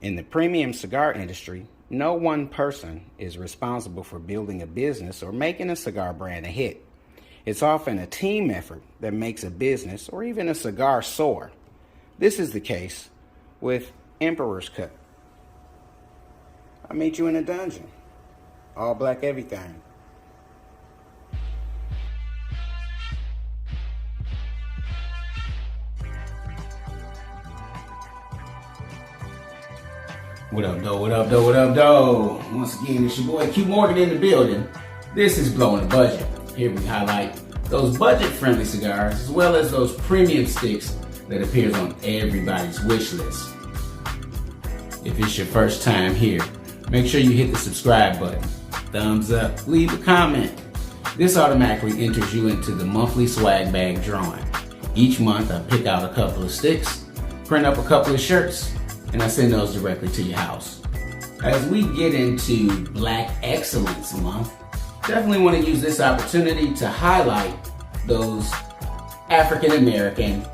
In the premium cigar industry, no one person is responsible for building a business or making a cigar brand a hit. It's often a team effort that makes a business or even a cigar soar. This is the case with Emperor's Cut. I'll meet you in a dungeon. All black everything. What up, though? What up, though? What up, though? Once again, it's your boy Q Morgan in the building. This is Blowing the Budget. Here we highlight those budget-friendly cigars as well as those premium sticks that appears on everybody's wish list. If it's your first time here, make sure you hit the subscribe button, thumbs up, leave a comment. This automatically enters you into the monthly swag bag drawing. Each month I pick out a couple of sticks, print up a couple of shirts, and I send those directly to your house. As we get into BLK Excellence Month, definitely want to use this opportunity to highlight those African American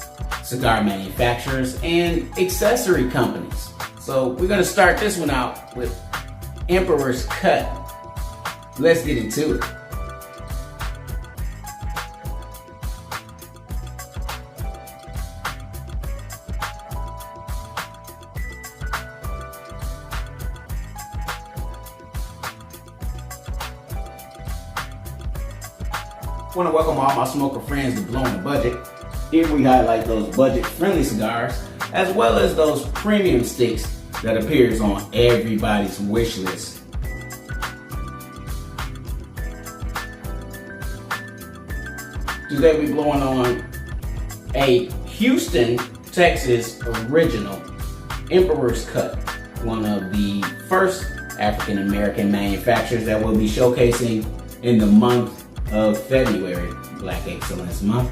cigar manufacturers and accessory companies. So we're going to start this one out with Emperor's Cut. Let's get into it. I want to welcome all my smoker friends to Blowing the Budget. Here we highlight those budget-friendly cigars as well as those premium sticks that appears on everybody's wish list. Today we're blowing on a Houston, Texas original Emperor's Cut, one of the first African American manufacturers that we'll be showcasing in the month of February, BLK Excellence Month.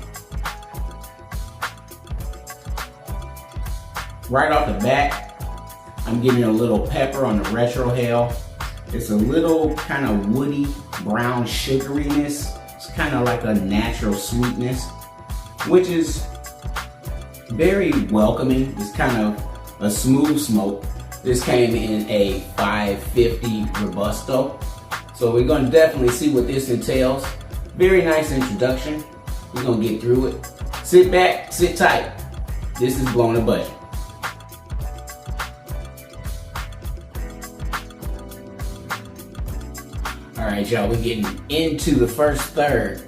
Right off the bat, I'm getting a little pepper on the RetroHale. It's a little kind of woody brown sugariness. It's kind of like a natural sweetness, which is very welcoming. It's kind of a smooth smoke. This came in a 550 Robusto. So we're going to definitely see what this entails. Very nice introduction. We're going to get through it. Sit back, sit tight. This is Blowing the Budget. Alright, y'all, we're getting into the first third.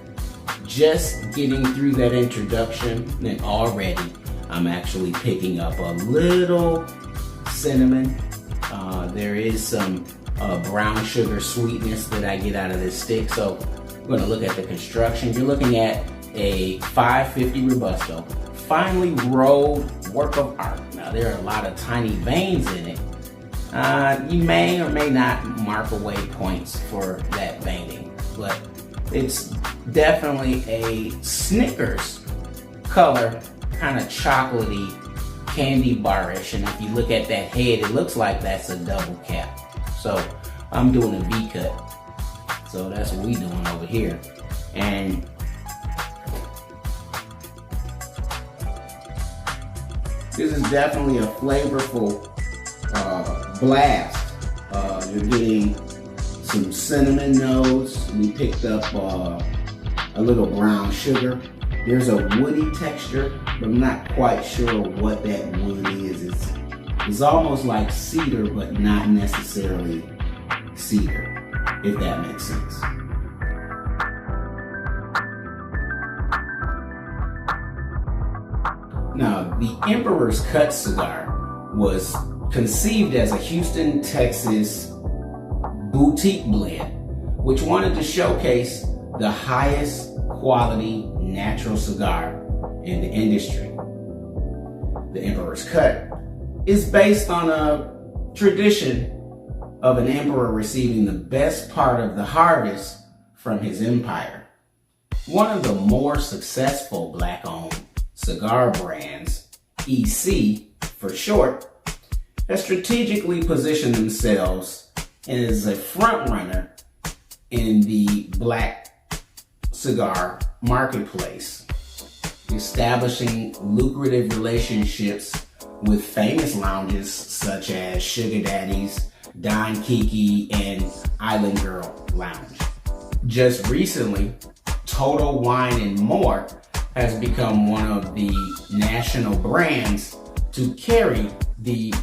Just getting through that introduction, and already I'm actually picking up a little cinnamon. There is some brown sugar sweetness that I get out of this stick. So we're going to look at the construction. You're looking at a 550 Robusto, finely rolled work of art. Now there are a lot of tiny veins in it. You may or may not mark away points for that veining, but it's definitely a Snickers color, kind of chocolatey, candy barish. And if you look at that head, it looks like that's a double cap. So I'm doing a V cut. So that's what we doing over here. And this is definitely a flavorful blast. You're getting some cinnamon notes. We picked up a little brown sugar. There's a woody texture, but I'm not quite sure what that wood is. It's almost like cedar, but not necessarily cedar, if that makes sense. Now, the Emperor's Cut cigar was conceived as a Houston, Texas boutique blend, which wanted to showcase the highest quality natural cigar in the industry. The Emperor's Cut is based on a tradition of an emperor receiving the best part of the harvest from his empire. One of the more successful black-owned cigar brands, EC for short, has strategically positioned themselves as a front runner in the black cigar marketplace, establishing lucrative relationships with famous lounges such as Sugar Daddy's, Don Kiki, and Island Girl Lounge. Just recently, Total Wine and More has become one of the national brands to carry the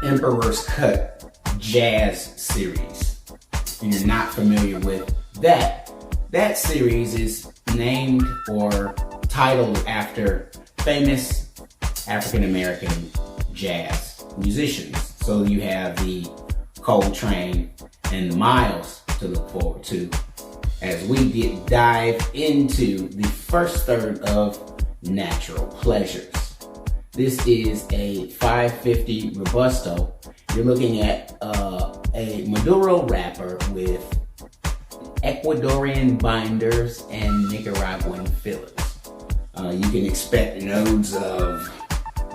Emperor's Cut Jazz series. If you're not familiar with that series is named or titled after famous African American jazz musicians. So you have the Coltrane and the Miles to look forward to as we dive into the first third of Natural Pleasures. This is a 550 Robusto. You're looking at a Maduro wrapper with Ecuadorian binders and Nicaraguan fillers. You can expect nodes of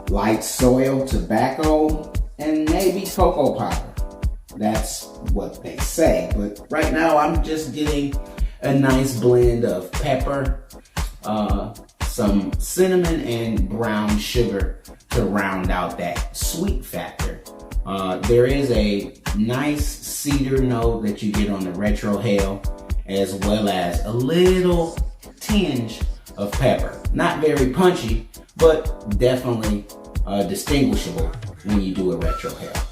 light soil, tobacco, and maybe cocoa powder. That's what they say, but right now I'm just getting a nice blend of pepper, some cinnamon, and brown sugar to round out that sweet factor. There is a nice cedar note that you get on the RetroHale, as well as a little tinge of pepper. Not very punchy, but definitely distinguishable when you do a RetroHale.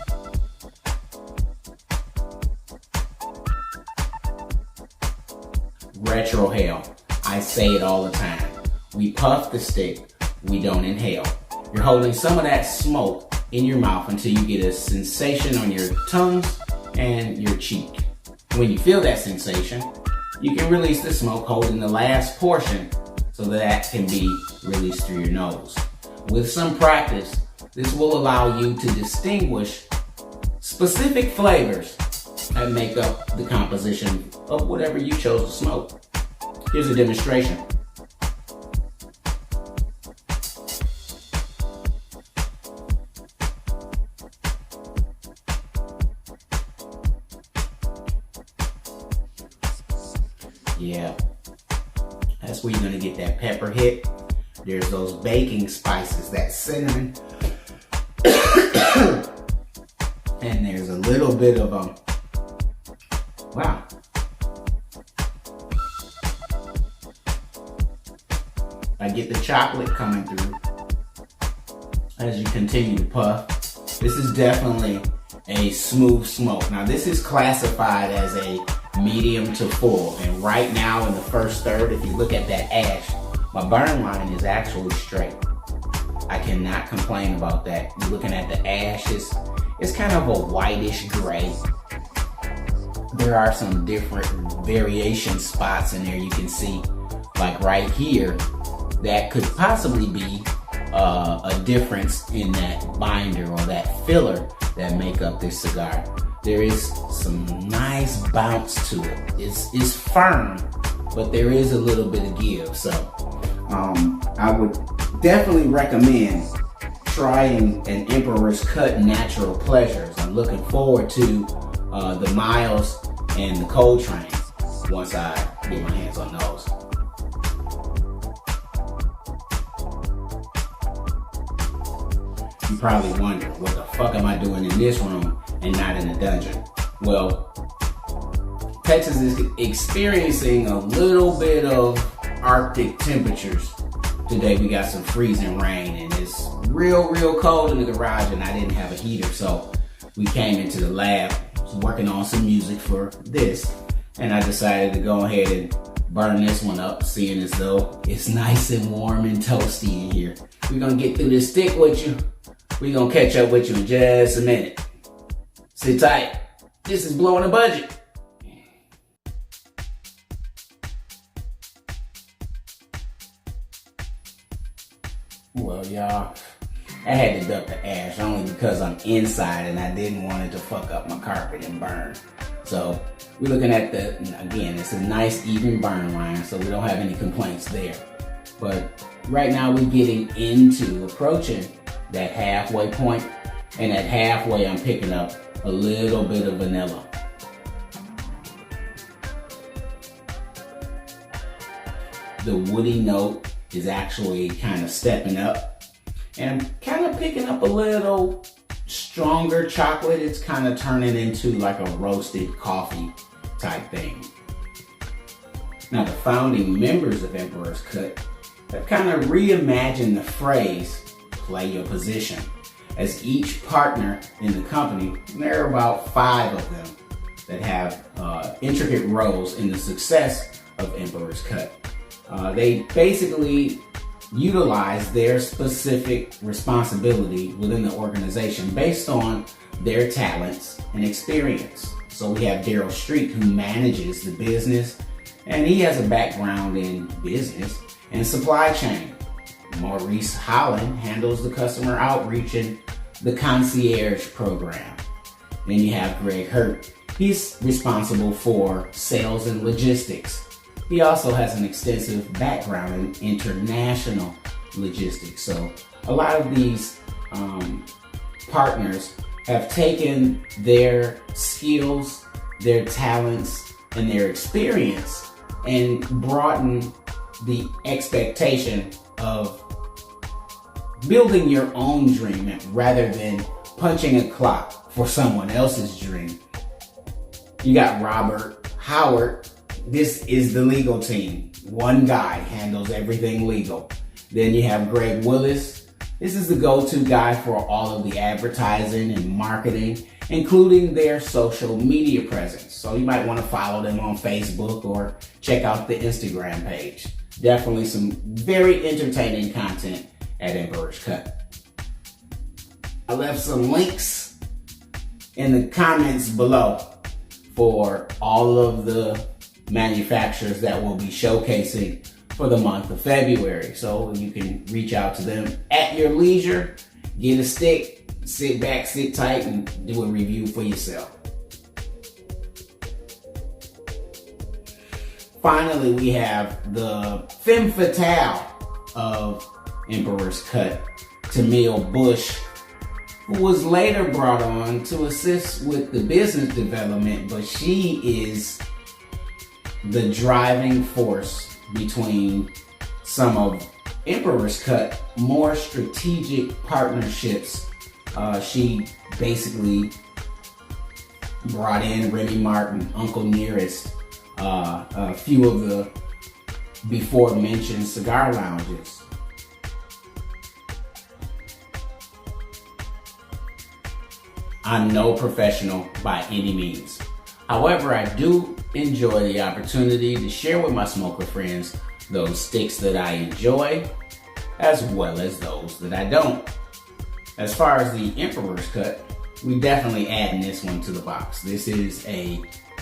RetroHale, I say it all the time. We puff the stick, we don't inhale. You're holding some of that smoke in your mouth until you get a sensation on your tongues and your cheek. When you feel that sensation, you can release the smoke holding the last portion so that can be released through your nose. With some practice, this will allow you to distinguish specific flavors that make up the composition of whatever you chose to smoke. Here's a demonstration. Yeah, that's where you're gonna get that pepper hit. There's those baking spices, that cinnamon. And there's a little bit of wow. I get the chocolate coming through as you continue to puff. This is definitely a smooth smoke. Now this is classified as a medium to full, and right now in the first third, if you look at that ash, my burn line is actually straight. I cannot complain about that. You're looking at the ash, it's kind of a whitish gray. There are some different variation spots in there you can see, like right here, that could possibly be a difference in that binder or that filler that make up this cigar. There is some nice bounce to it. It's firm, but there is a little bit of give. So I would definitely recommend trying an Emperor's Cut Natural Pleasures. I'm looking forward to the Miles and the Coltrane once I get my hands on those. You probably wonder, what the fuck am I doing in this room and not in the dungeon? Well, Texas is experiencing a little bit of Arctic temperatures. Today we got some freezing rain and it's real cold in the garage, and I didn't have a heater, so we came into the lab, was working on some music for this, and I decided to go ahead and burn this one up, seeing as though it's nice and warm and toasty in here. We're gonna get through this stick with you. We're gonna catch up with you in just a minute. Sit tight. This is Blowing the Budget. Well, y'all, I had to duck the ash only because I'm inside and I didn't want it to fuck up my carpet and burn. So we're looking at again, it's a nice even burn line, so we don't have any complaints there. But right now we're getting into approaching that halfway point, and at halfway I'm picking up a little bit of vanilla. The woody note is actually kind of stepping up, And I'm kind of picking up a little stronger chocolate. It's kind of turning into like a roasted coffee type thing. Now, the founding members of Emperor's Cut have kind of reimagined the phrase, play your position, as each partner in the company, and there are about 5 of them that have intricate roles in the success of Emperor's Cut. They basically utilize their specific responsibility within the organization based on their talents and experience. So we have Daryl Street, who manages the business, and he has a background in business and supply chain. Maurice Holland handles the customer outreach and the concierge program. Then you have Greg Hurt. He's responsible for sales and logistics. He also has an extensive background in international logistics. So a lot of these partners have taken their skills, their talents, and their experience and broadened the expectation of building your own dream rather than punching a clock for someone else's dream. You got Robert Howard. This is the legal team. One guy handles everything legal. Then you have Greg Willis. This is the go-to guy for all of the advertising and marketing, including their social media presence. So you might want to follow them on Facebook or check out the Instagram page. Definitely some very entertaining content at Emperor's Cut. I left some links in the comments below for all of the manufacturers that will be showcasing for the month of February. So you can reach out to them at your leisure, get a stick, sit back, sit tight, and do a review for yourself. Finally, we have the femme fatale of Emperor's Cut, Tamil Bush, who was later brought on to assist with the business development, but she is the driving force between some of Emperor's Cut more strategic partnerships. She basically brought in Remy Martin, Uncle Nearest, a few of the before mentioned cigar lounges. I'm no professional by any means. However, I do enjoy the opportunity to share with my smoker friends those sticks that I enjoy, as well as those that I don't. As far as the Emperor's Cut, we definitely adding this one to the box. This is a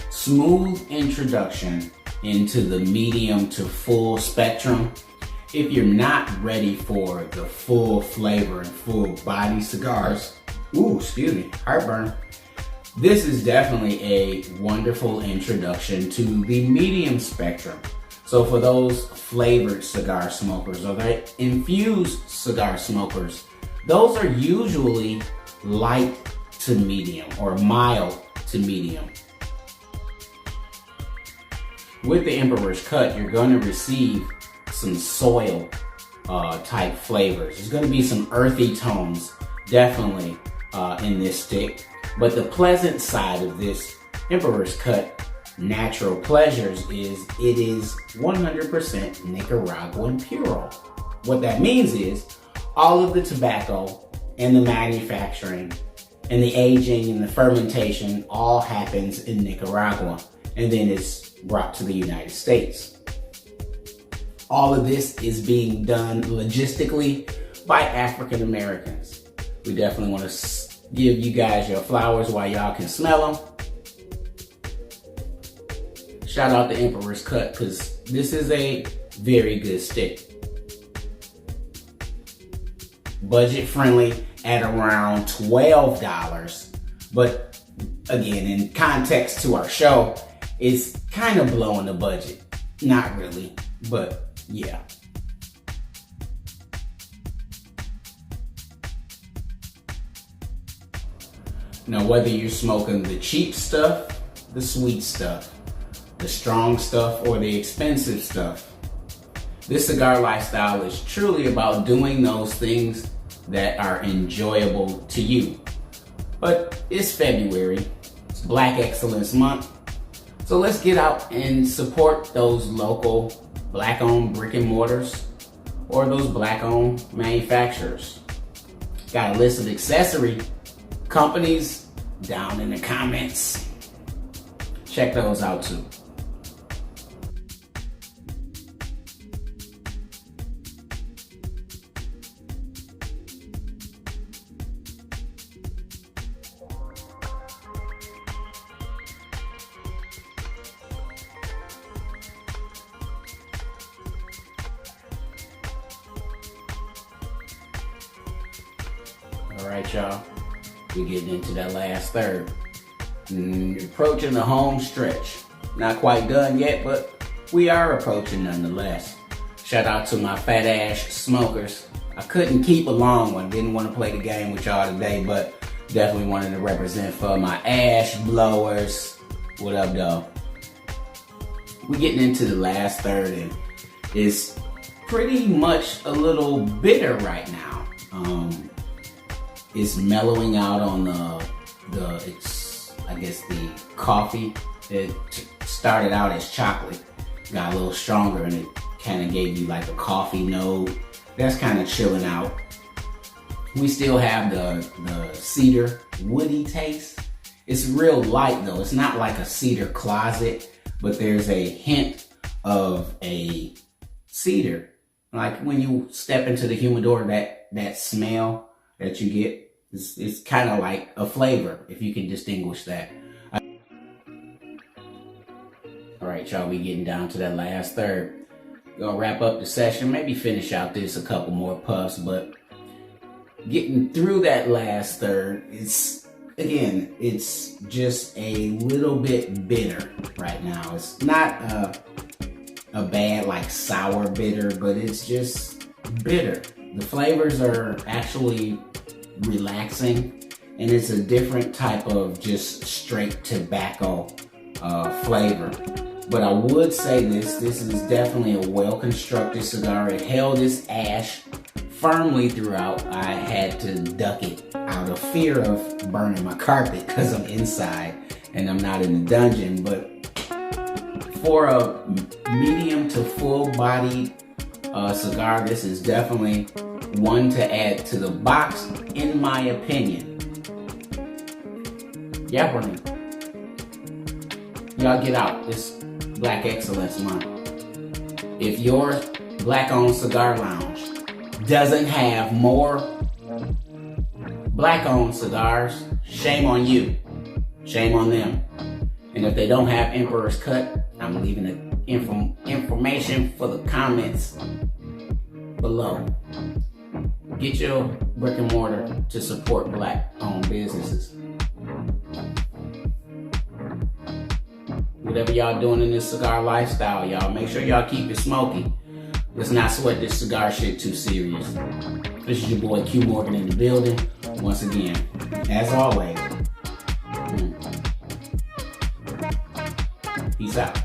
smooth introduction into the medium to full spectrum. If you're not ready for the full flavor and full body cigars, heartburn. This is definitely a wonderful introduction to the medium spectrum. So for those flavored cigar smokers or the infused cigar smokers, those are usually light to medium or mild to medium. With the Emperor's Cut, you're going to receive some soil type flavors. There's going to be some earthy tones, definitely in this stick. But the pleasant side of this Emperor's Cut Natural Pleasures is it is 100% Nicaraguan Puro. What that means is all of the tobacco and the manufacturing and the aging and the fermentation all happens in Nicaragua and then it's brought to the United States. All of this is being done logistically by African Americans. We definitely want to give you guys your flowers while y'all can smell them. Shout out to Emperor's Cut because this is a very good stick. Budget friendly at around $12, but again, in context to our show, it's kind of blowing the budget. Not really, but yeah. Now, whether you're smoking the cheap stuff, the sweet stuff, the strong stuff, or the expensive stuff, this cigar lifestyle is truly about doing those things that are enjoyable to you. But it's February, it's Black Excellence Month, so let's get out and support those local Black-owned brick and mortars or those Black-owned manufacturers. Got a list of accessory companies down in the comments. Check those out too. All right, y'all, we're getting into that last third. Approaching the home stretch. Not quite done yet, but we are approaching nonetheless. Shout out to my fat ass smokers. I couldn't keep a long one. Didn't want to play the game with y'all today, but definitely wanted to represent for my ash blowers. What up, though? We're getting into the last third, and it's pretty much a little bitter right now. It's mellowing out on the coffee. It started out as chocolate, got a little stronger, and it kind of gave you like a coffee note. That's kind of chilling out. We still have the cedar woody taste. It's real light though. It's not like a cedar closet, but there's a hint of a cedar. Like when you step into the humidor, that smell that you get, it's kind of like a flavor, if you can distinguish that. All right, y'all, we getting down to that last third. Gonna wrap up the session, maybe finish out this a couple more puffs, but getting through that last third, it's just a little bit bitter right now. It's not a bad like sour bitter, but it's just bitter. The flavors are actually relaxing, and it's a different type of just straight tobacco flavor. But I would say this is definitely a well-constructed cigar. It held its ash firmly throughout. I had to duck it out of fear of burning my carpet because I'm inside and I'm not in the dungeon. But for a medium to full-bodied cigar, this is definitely one to add to the box, in my opinion. Yeah, Bernie. Y'all get out. It's Black Excellence Month. If your Black-owned cigar lounge doesn't have more Black-owned cigars, shame on you. Shame on them. And if they don't have Emperor's Cut, I'm leaving the information for the comments below. Get your brick and mortar to support Black-owned businesses. Whatever y'all doing in this cigar lifestyle, y'all, make sure y'all keep it smoky. Let's not sweat this cigar shit too serious. This is your boy Q Morgan in the building. Once again, as always, peace out.